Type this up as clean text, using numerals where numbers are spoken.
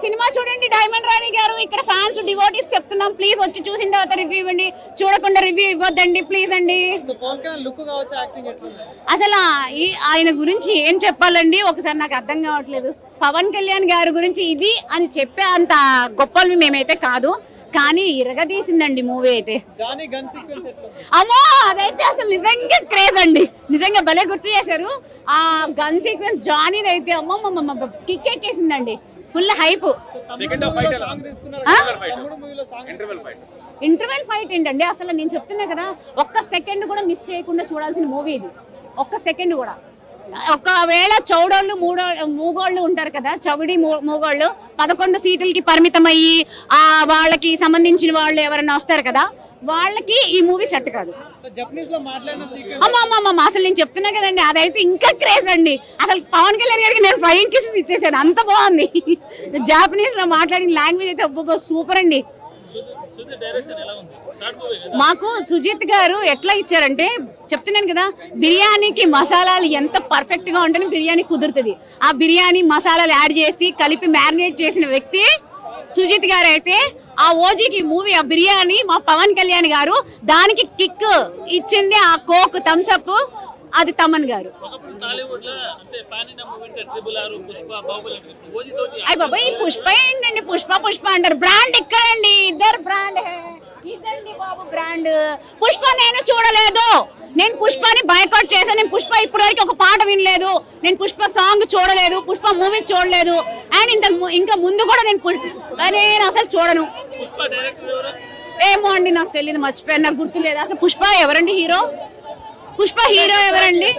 Cinema చూడండి diamond రాణి గారు. ఇక్కడ ఫ్యాన్స్ డివోటీస్ చెప్తున్నాం, ప్లీజ్ వచ్చి చూసిన తర్వాత రివ్యూ ఇవ్వండి, చూడకుండా రివ్యూ ఇవ్వద్దండి ప్లీజ్ అండి. అసలు ఆయన గురించి ఏం చెప్పాలండి, ఒకసారి నాకు అర్థం కావట్లేదు. పవన్ కళ్యాణ్ గారి గురించి ఇది అని చెప్పే అంత గొప్పవి మేమైతే కాదు, కానీ ఇరగదీసిందండి మూవీ అయితే. అమ్మో అదైతే అసలు నిజంగా క్రేజ్ అండి, నిజంగా భలే గుర్తు చేశారు. ఆ గన్ సీక్వెన్స్ జానీ అయితే అమ్మమ్మ కిక్ ఎక్కేసిందండి, ఫుల్ హైప్. ఇంటర్వెల్ ఫైట్ ఏంటండి అసలు, నేను చెప్తున్నా కదా, ఒక్క సెకండ్ కూడా మిస్ చేయకుండా చూడాల్సిన మూవీ ఇది. ఒక్క సెకండ్ కూడా, ఒకవేళ చౌడోళ్ళు మూగోళ్ళు ఉంటారు కదా, చౌడి మూగోళ్ళు 11 సీట్లకి పరిమితం అయ్యి వాళ్ళకి సంబంధించిన వాళ్ళు ఎవరైనా వస్తారు కదా, వాళ్ళకి ఈ మూవీ సెట్ కాదు. అమ్మమ్మ అసలు నేను చెప్తున్నా కదండి, అదైతే ఇంకా క్రేజ్ అండి. అసలు పవన్ కళ్యాణ్ గారికి నేను ఫ్లయింగ్ కిసెస్ ఇచ్చేసాను, అంత బాగుంది. జాపనీస్ లో మాట్లాడిన లాంగ్వేజ్ అయితే సూపర్ అండి. మాకు సుజిత్ గారు ఎట్లా ఇచ్చారంటే, చెప్తున్నాను కదా, బిర్యానీకి మసాలాలు ఎంత పర్ఫెక్ట్ గా ఉంటేనే బిర్యానీ కుదురుతుంది. ఆ బిర్యానీ మసాలాలు యాడ్ చేసి కలిపి మ్యారినేట్ చేసిన వ్యక్తి సుజిత్ గారు అయితే, ఆ ఓజీకి మూవీ ఆ బిర్యానీ మా పవన్ కళ్యాణ్ గారు దానికి కిక్ ఇచ్చింది ఆ కోక్ థమ్స్అప్, అది తమన్ గారు. అయ్య బాబాయ్ పుష్ప ఏంటండి, పుష్ప అంటారు, బ్రాండ్ ఇక్కడండి, ఇద్దరు బ్రాండ్ ఇదండి బాబు బ్రాండ్. పుష్ప నేను చూడలేదు, నేను పుష్పని బైకాట్ చేశాను. నేను పుష్ప ఇప్పటి వరకు ఒక పాట వినలేదు, నేను పుష్ప సాంగ్ చూడలేదు, పుష్ప మూవీ చూడలేదు, అండ్ ఇంకా ముందు కూడా నేను అసలు చూడను. ఏమో అండి నాకు తెలియదు, మర్చిపోయాను, నాకు గుర్తులేదు అసలు. పుష్ప ఎవరండి హీరో, పుష్ప హీరో ఎవరండి?